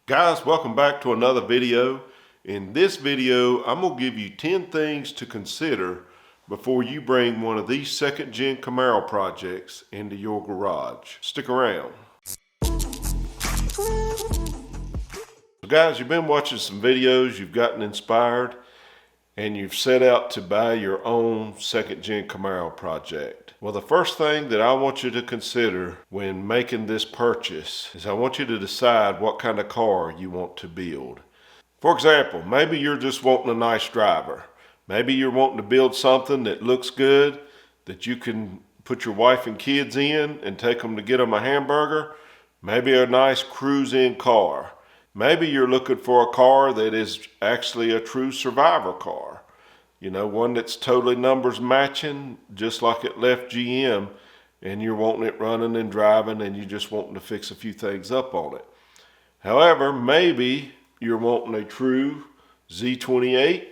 Guys, welcome back to another video. In this video, I'm going to give you 10 things to consider before you bring one of these second-gen Camaro projects into your garage. Stick around. So guys, you've been watching some videos, you've gotten inspired, and you've set out to buy your own second-gen Camaro project. Well, the first thing that I want you to consider when making this purchase is I want you to decide what kind of car you want to build. For example, maybe you're just wanting a nice driver. Maybe you're wanting to build something that looks good, that you can put your wife and kids in and take them to get them a hamburger. Maybe a nice cruise-in car. Maybe you're looking for a car that is actually a true survivor car. You know, one that's totally numbers matching, just like it left GM, and you're wanting it running and driving and you're just wanting to fix a few things up on it. However, maybe you're wanting a true Z28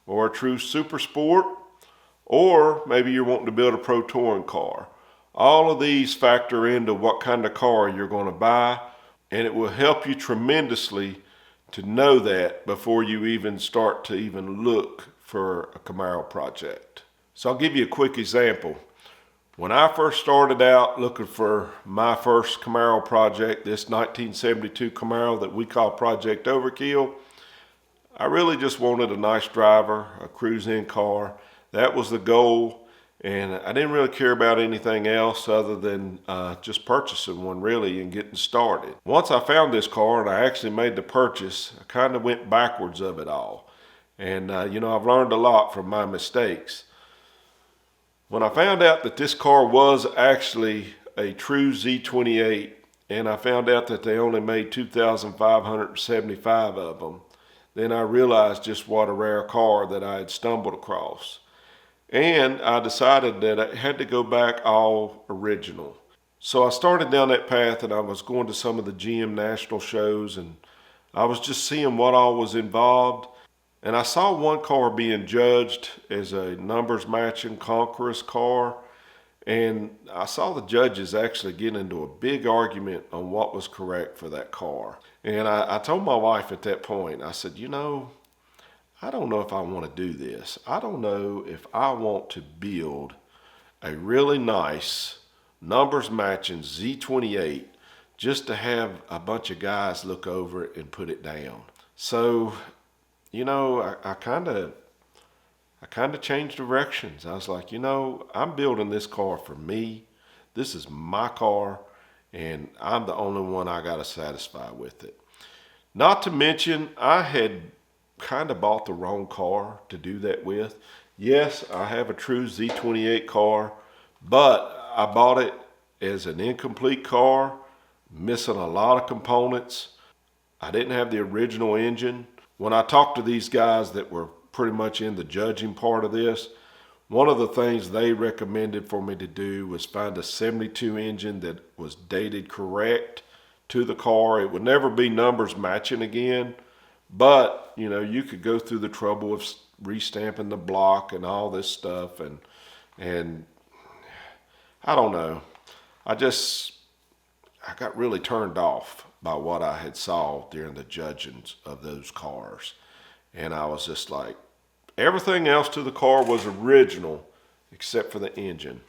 or a true Super Sport, or maybe you're wanting to build a Pro Touring car. All of these factor into what kind of car you're going to buy, and it will help you tremendously to know that before you even start to even look for a Camaro project. So I'll give you a quick example. When I first started out looking for my first Camaro project, this 1972 Camaro that we call Project OverKill, I really just wanted a nice driver, a cruise-in car. That was the goal, and I didn't really care about anything else other than just purchasing one really and getting started. Once I found this car and I actually made the purchase, I kind of went backwards of it all. And you know, I've learned a lot from my mistakes. When I found out that this car was actually a true Z28, and I found out that they only made 2,575 of them, then I realized just what a rare car that I had stumbled across. And I decided that I had to go back all original. So I started down that path, and I was going to some of the GM national shows, and I was just seeing what all was involved. And I saw one car being judged as a numbers matching Conqueror's car. And I saw the judges actually get into a big argument on what was correct for that car. And I told my wife at that point, I said, you know, I don't know if I want to do this. I don't know if I want to build a really nice numbers matching Z28 just to have a bunch of guys look over it and put it down. So, you know, I kind of changed directions. I was like, you know, I'm building this car for me. This is my car, and I'm the only one I got to satisfy with it. Not to mention, I had kind of bought the wrong car to do that with. Yes, I have a true Z28 car, but I bought it as an incomplete car, missing a lot of components. I didn't have the original engine. When I talked to these guys that were pretty much in the judging part of this, one of the things they recommended for me to do was find a 72 engine that was dated correct to the car. It would never be numbers matching again, but you know, you could go through the trouble of restamping the block and all this stuff, and I don't know. I got really turned off by what I had saw during the judging of those cars. And I was just like, everything else to the car was original except for the engine.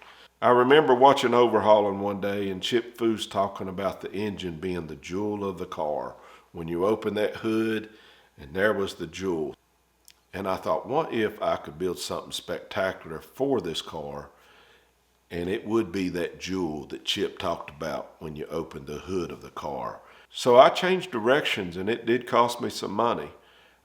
I remember watching Overhauling one day, and Chip Foose talking about the engine being the jewel of the car. When you open that hood, and there was the jewel. And I thought, what if I could build something spectacular for this car, and it would be that jewel that Chip talked about when you opened the hood of the car. So I changed directions, and it did cost me some money.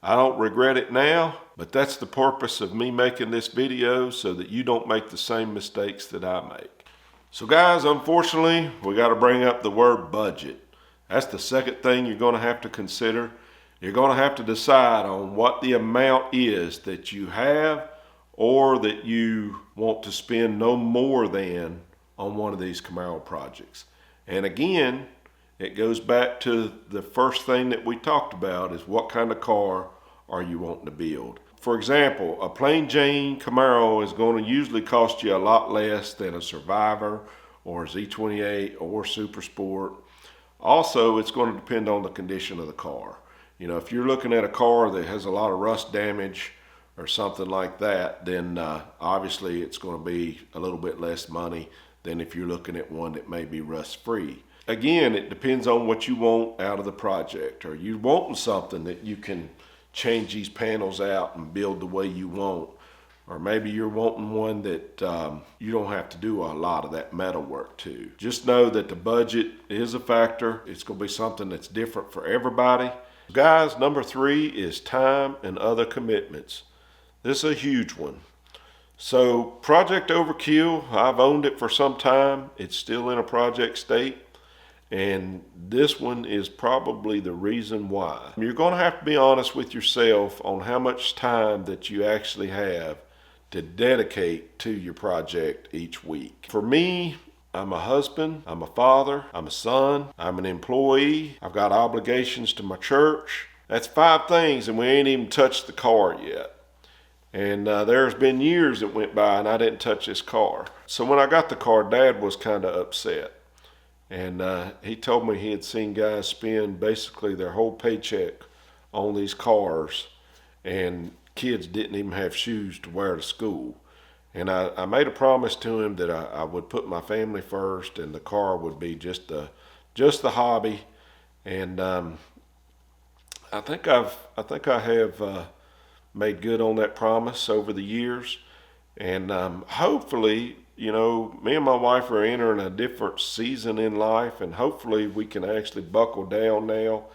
I don't regret it now, but that's the purpose of me making this video, so that you don't make the same mistakes that I make. So guys, unfortunately, we got to bring up the word budget. That's the second thing you're going to have to consider. You're going to have to decide on what the amount is that you have, or that you want to spend no more than on one of these Camaro projects. And again, it goes back to the first thing that we talked about, is what kind of car are you wanting to build. For example, a plain Jane Camaro is going to usually cost you a lot less than a Survivor or a Z28 or Super Sport. Also, it's going to depend on the condition of the car. You know, if you're looking at a car that has a lot of rust damage or something like that, then obviously it's going to be a little bit less money than if you're looking at one that may be rust free. Again, it depends on what you want out of the project. Are you wanting something that you can change these panels out and build the way you want? Or maybe you're wanting one that you don't have to do a lot of that metal work to. Just know that the budget is a factor. It's going to be something that's different for everybody. Guys, number 3 is time and other commitments. This is a huge one. So Project OverKill, I've owned it for some time. It's still in a project state. And this one is probably the reason why. You're going to have to be honest with yourself on how much time that you actually have to dedicate to your project each week. For me, I'm a husband, I'm a father, I'm a son, I'm an employee, I've got obligations to my church. That's 5 things and we ain't even touched the car yet. And there's been years that went by and I didn't touch this car. So when I got the car, Dad was kind of upset. And he told me he had seen guys spend basically their whole paycheck on these cars, and kids didn't even have shoes to wear to school. And I made a promise to him that I would put my family first, and the car would be just the hobby. And I think I have made good on that promise over the years, and hopefully, you know, me and my wife are entering a different season in life, and hopefully we can actually buckle down now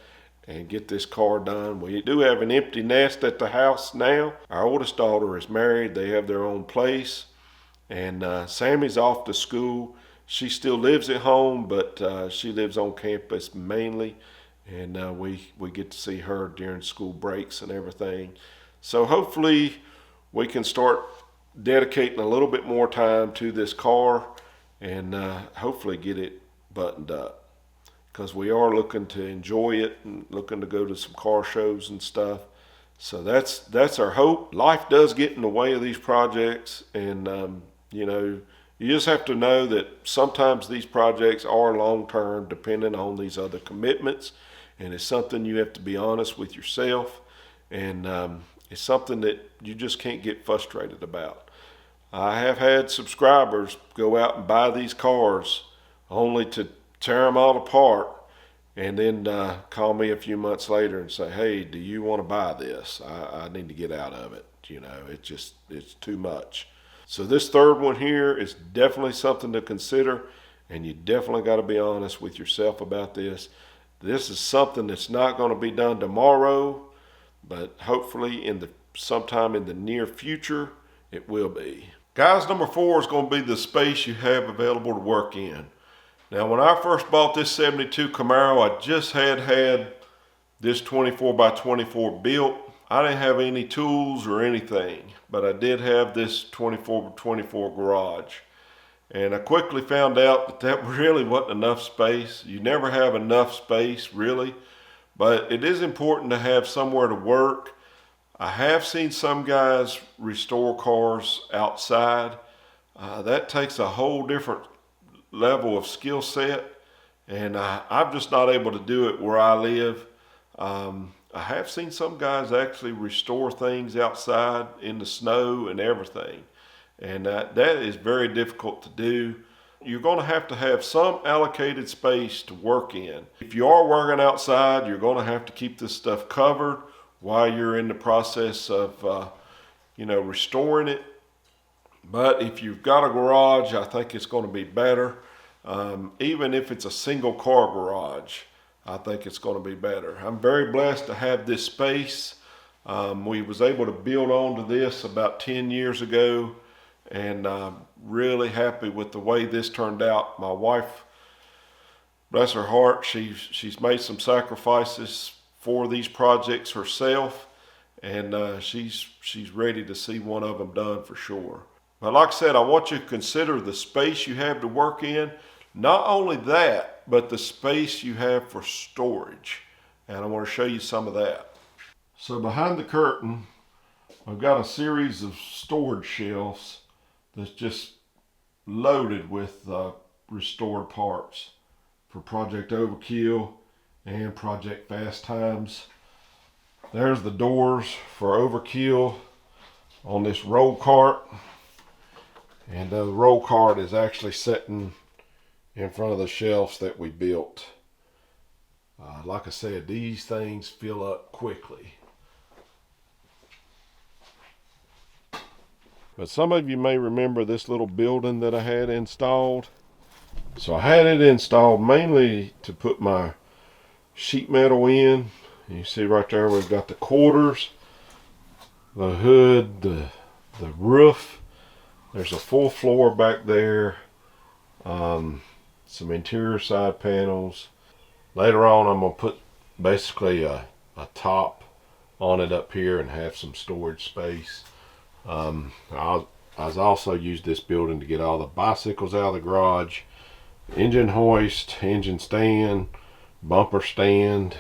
and get this car done. We do have an empty nest at the house now. Our oldest daughter is married. They have their own place, and Sammy's off to school. She still lives at home, but she lives on campus mainly, and we get to see her during school breaks and everything. So hopefully we can start dedicating a little bit more time to this car and hopefully get it buttoned up, because we are looking to enjoy it and looking to go to some car shows and stuff. So that's our hope. Life does get in the way of these projects, and you know, you just have to know that sometimes these projects are long term depending on these other commitments, and it's something you have to be honest with yourself, and it's something that you just can't get frustrated about. I have had subscribers go out and buy these cars only to tear them all apart and then call me a few months later and say, hey, do you want to buy this? I need to get out of it. You know, it's too much. So this third one here is definitely something to consider, and you definitely got to be honest with yourself about this. This is something that's not going to be done tomorrow, but hopefully sometime in the near future, it will be. Guys, number 4 is going to be the space you have available to work in. Now, when I first bought this 72 Camaro, I just had this 24 by 24 built. I didn't have any tools or anything, but I did have this 24 by 24 garage. And I quickly found out that really wasn't enough space. You never have enough space, really. But it is important to have somewhere to work. I have seen some guys restore cars outside. That takes a whole different level of skill set, and I'm just not able to do it where I live. I have seen some guys actually restore things outside in the snow and everything, and that is very difficult to do. You're going to have some allocated space to work in. If you are working outside, you're going to have to keep this stuff covered while you're in the process of restoring it. But if you've got a garage, I think it's going to be better. Even if it's a single car garage, I think it's going to be better. I'm very blessed to have this space. We was able to build onto this about 10 years ago, and really happy with the way this turned out. My wife, bless her heart, she's made some sacrifices for these projects herself, and she's ready to see one of them done for sure. But like I said, I want you to consider the space you have to work in. Not only that, but the space you have for storage. And I want to show you some of that. So behind the curtain, I've got a series of storage shelves that's just loaded with restored parts. for Project Overkill and Project Fast Times. There's the doors for Overkill on this roll cart. And the roll cart is actually sitting in front of the shelves that we built. Like I said, these things fill up quickly. But some of you may remember this little building that I had installed. So I had it installed mainly to put my sheet metal in. You see right there we've got the quarters, the hood, the roof. There's a full floor back there. Some interior side panels. Later on I'm going to put basically a top on it up here and have some storage space. I also used this building to get all the bicycles out of the garage, engine hoist, engine stand, bumper stand.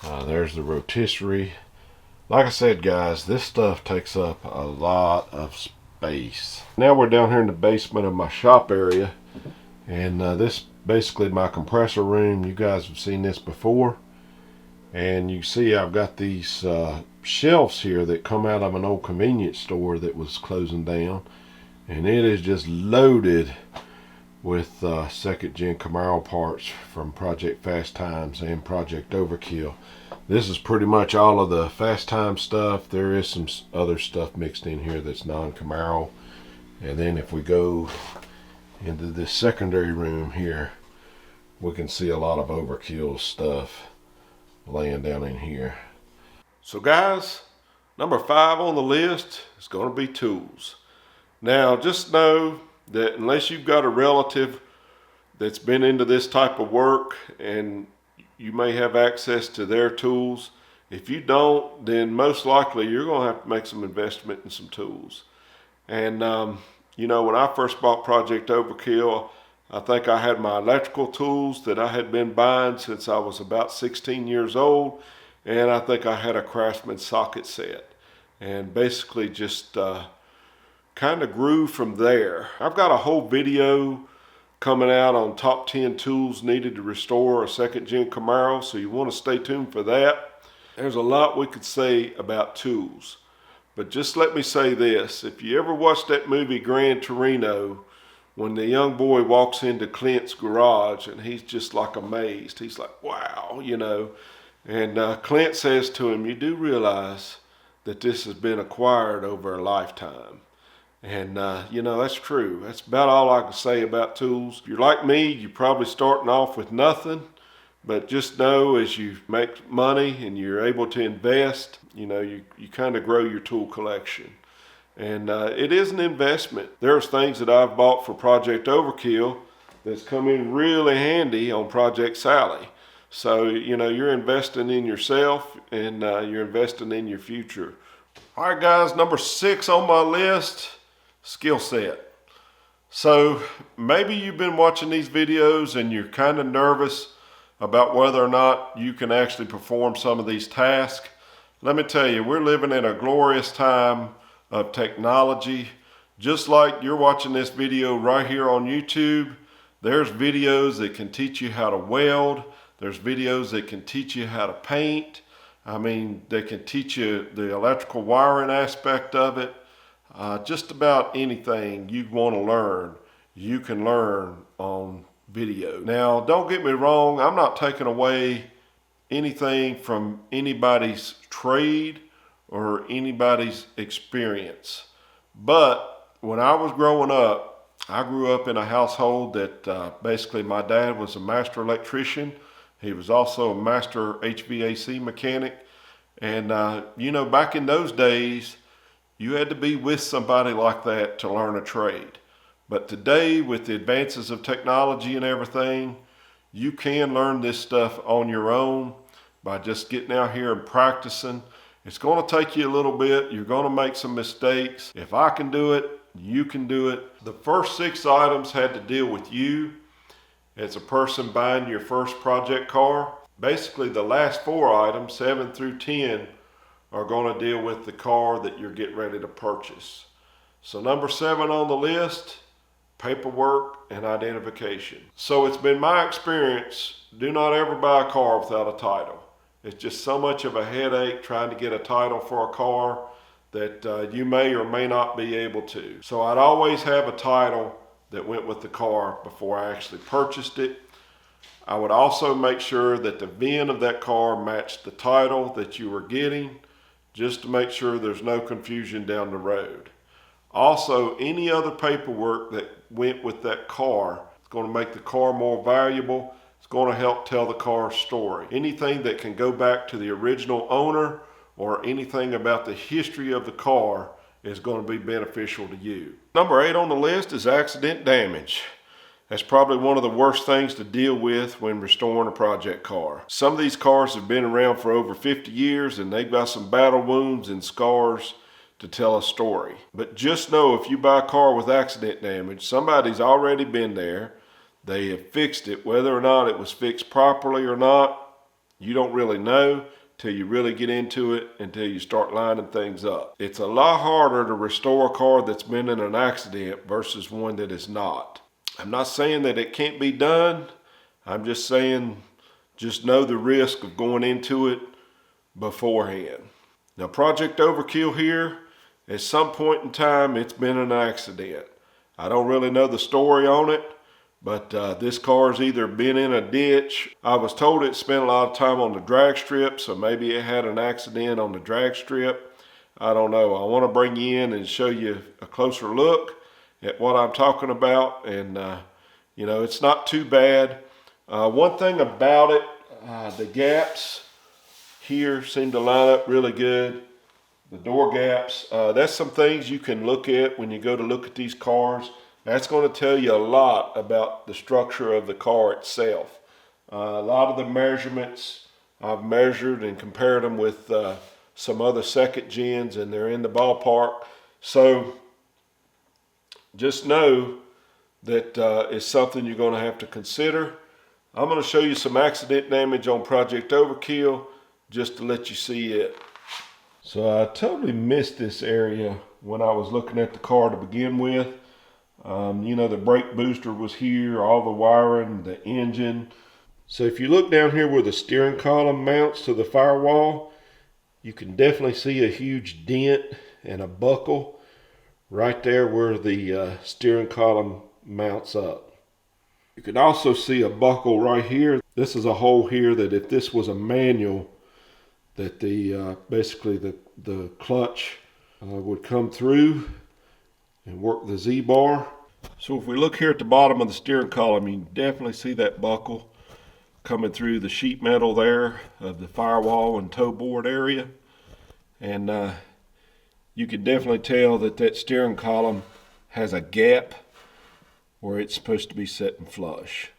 There's the rotisserie. Like I said, guys, this stuff takes up a lot of space. Now we're down here in the basement of my shop area, and this basically my compressor room. You guys have seen this before, and you see I've got these shelves here that come out of an old convenience store that was closing down, and it is just loaded with second gen Camaro parts from Project Fast Times and Project Overkill. This is pretty much all of the Fast Time stuff. There is some other stuff mixed in here that's non-Camaro. And then if we go into this secondary room here, we can see a lot of Overkill stuff laying down in here. So guys, number 5 on the list is going to be tools. Now just know that unless you've got a relative that's been into this type of work and you may have access to their tools, if you don't, then most likely you're going to have to make some investment in some tools. And you know, when I first bought Project Overkill, I think I had my electrical tools that I had been buying since I was about 16 years old, and I think I had a Craftsman socket set, and basically just kind of grew from there. I've got a whole video coming out on top 10 tools needed to restore a second gen Camaro, so you want to stay tuned for that. There's a lot we could say about tools, but just let me say this: if you ever watched that movie Gran Torino, when the young boy walks into Clint's garage and he's just like amazed, he's like, wow, you know, and Clint says to him, you do realize that this has been acquired over a lifetime. And you know, that's true. That's about all I can say about tools. If you're like me, you're probably starting off with nothing, but just know as you make money and you're able to invest, you know, you kind of grow your tool collection. And it is an investment. There's things that I've bought for Project Overkill that's come in really handy on Project Sally. So, you know, you're investing in yourself and you're investing in your future. All right, guys, number 6 on my list, skill set. So maybe you've been watching these videos and you're kind of nervous about whether or not you can actually perform some of these tasks. Let me tell you, we're living in a glorious time of technology. Just like you're watching this video right here on YouTube, there's videos that can teach you how to weld. There's videos that can teach you how to paint. I mean, they can teach you the electrical wiring aspect of it. Just about anything you want to learn, you can learn on video. Now, don't get me wrong, I'm not taking away anything from anybody's trade or anybody's experience. But when I was growing up, I grew up in a household that basically my dad was a master electrician. He was also a master HVAC mechanic. And you know, back in those days, you had to be with somebody like that to learn a trade. But today, with the advances of technology and everything, you can learn this stuff on your own by just getting out here and practicing. It's going to take you a little bit. You're going to make some mistakes. If I can do it, you can do it. The first 6 items had to deal with you as a person buying your first project car. Basically, the last 4 items, 7 through 10, are going to deal with the car that you're getting ready to purchase. So number 7 on the list, paperwork, and identification. So it's been my experience, do not ever buy a car without a title. It's just so much of a headache trying to get a title for a car that you may or may not be able to. So I'd always have a title that went with the car before I actually purchased it. I would also make sure that the VIN of that car matched the title that you were getting, just to make sure there's no confusion down the road. Also, any other paperwork that went with that car is going to make the car more valuable. It's going to help tell the car's story. Anything that can go back to the original owner or anything about the history of the car is going to be beneficial to you. Number 8 on the list is accident damage. That's probably one of the worst things to deal with when restoring a project car. Some of these cars have been around for over 50 years and they've got some battle wounds and scars to tell a story. But just know, if you buy a car with accident damage, somebody's already been there. They have fixed it. Whether or not it was fixed properly or not, you don't really know till you really get into it, until you start lining things up. It's a lot harder to restore a car that's been in an accident versus one that is not. I'm not saying that it can't be done. I'm just saying, just know the risk of going into it beforehand. Now, Project OverKill here, at some point in time, it's been an accident. I don't really know the story on it, but this car's either been in a ditch. I was told it spent a lot of time on the drag strip, so maybe it had an accident on the drag strip. I don't know. I want to bring you in and show you a closer look at what I'm talking about, and you know, it's not too bad. One thing about it, the gaps here seem to line up really good. The door gaps, that's some things you can look at when you go to look at these cars. That's going to tell you a lot about the structure of the car itself. A lot of the measurements I've measured and compared them with some other second gens, and they're in the ballpark. So just know that it's something you're going to have to consider. I'm going to show you some accident damage on Project OverKill just to let you see it. So I totally missed this area when I was looking at the car to begin with. You know, the brake booster was here, all the wiring, the engine. So if you look down here where the steering column mounts to the firewall, you can definitely see a huge dent and a buckle right there where the steering column mounts up. You can also see a buckle right here. This is a hole here that if this was a manual, that the basically the clutch would come through and work the Z-bar. So if we look here at the bottom of the steering column, you can definitely see that buckle coming through the sheet metal there of the firewall and toe board area. And you can definitely tell that that steering column has a gap where it's supposed to be sitting flush.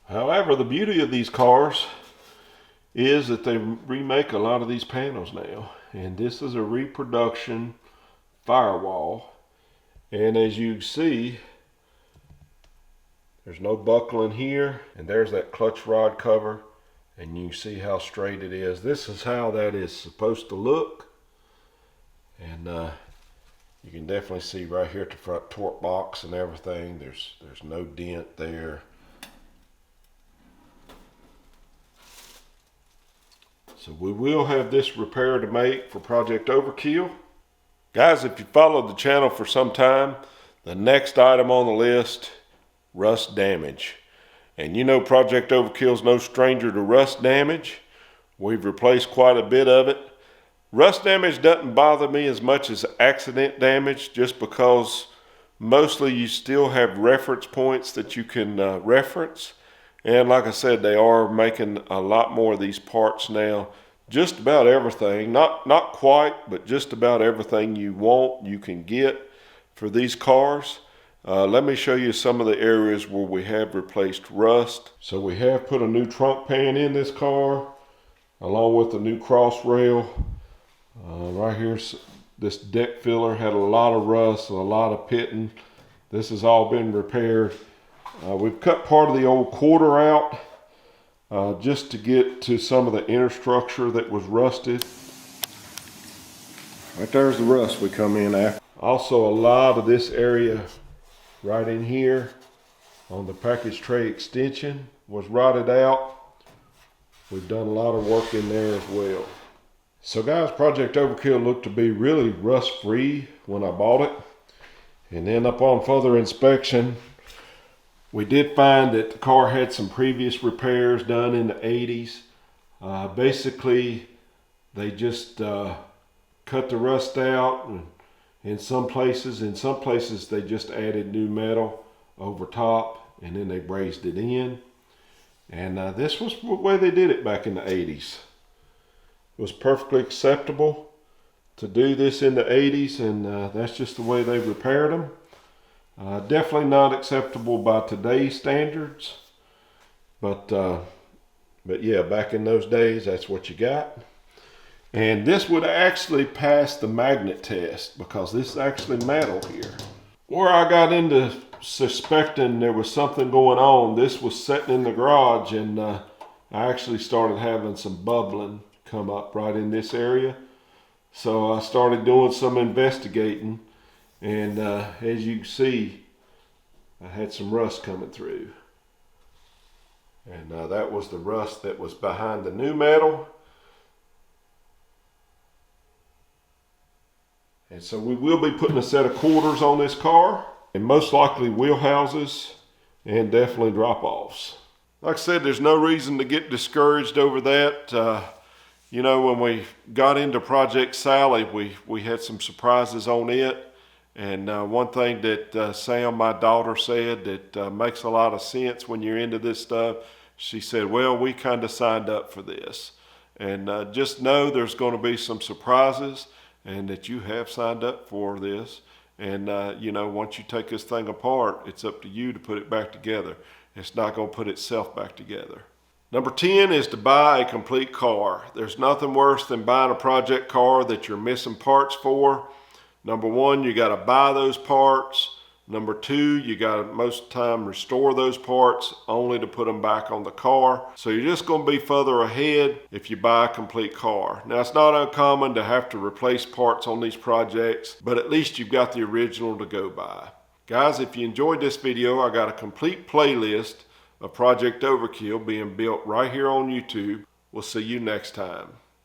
However, the beauty of these cars is that they remake a lot of these panels now. And this is a reproduction firewall. And as you see, there's no buckling here. And there's that clutch rod cover. And you see how straight it is. This is how that is supposed to look. And you can definitely see right here at the front torque box and everything. There's no dent there. So we will have this repair to make for Project OverKill. Guys, if you followed the channel for some time, the next item on the list, rust damage. And you know Project OverKill is no stranger to rust damage. We've replaced quite a bit of it. Rust damage doesn't bother me as much as accident damage, just because mostly you still have reference points that you can reference. And like I said, they are making a lot more of these parts now. Just about everything, not quite, but just about everything you want, you can get for these cars. Let me show you some of the areas where we have replaced rust. So we have put a new trunk pan in this car, along with a new cross rail. Right here, this deck filler had a lot of rust, a lot of pitting. This has all been repaired. We've cut part of the old quarter out just to get to some of the inner structure that was rusted. Right there's the rust we come in after. Also, a lot of this area right in here on the package tray extension was rotted out. We've done a lot of work in there as well. So guys, Project OverKill looked to be really rust free when I bought it. And then upon further inspection, we did find that the car had some previous repairs done in the 80s. Basically, they just cut the rust out in some places. In some places, they just added new metal over top and then they brazed it in. And this was the way they did it back in the 80s. It was perfectly acceptable to do this in the 80s, and that's just the way they repaired them. Definitely not acceptable by today's standards, but yeah, back in those days, that's what you got. And this would actually pass the magnet test because this is actually metal here. Where I got into suspecting there was something going on, this was sitting in the garage, and I actually started having some bubbling come up right in this area. So I started doing some investigating, and as you can see, I had some rust coming through. And that was the rust that was behind the new metal. And so we will be putting a set of quarters on this car, and most likely wheel houses and definitely drop-offs. Like I said, there's no reason to get discouraged over that. You know, when we got into Project Sally, we had some surprises on it. And one thing that Sam, my daughter, said that makes a lot of sense when you're into this stuff, she said, well, we kind of signed up for this. And just know there's going to be some surprises and that you have signed up for this. And, you know, once you take this thing apart, it's up to you to put it back together. It's not going to put itself back together. Number 10 is to buy a complete car. There's nothing worse than buying a project car that you're missing parts for. Number 1, you got to buy those parts. Number 2, you got to most of the time restore those parts only to put them back on the car. So you're just going to be further ahead if you buy a complete car. Now, it's not uncommon to have to replace parts on these projects, but at least you've got the original to go by. Guys, if you enjoyed this video, I got a complete playlist of Project OverKill being built right here on YouTube. We'll see you next time.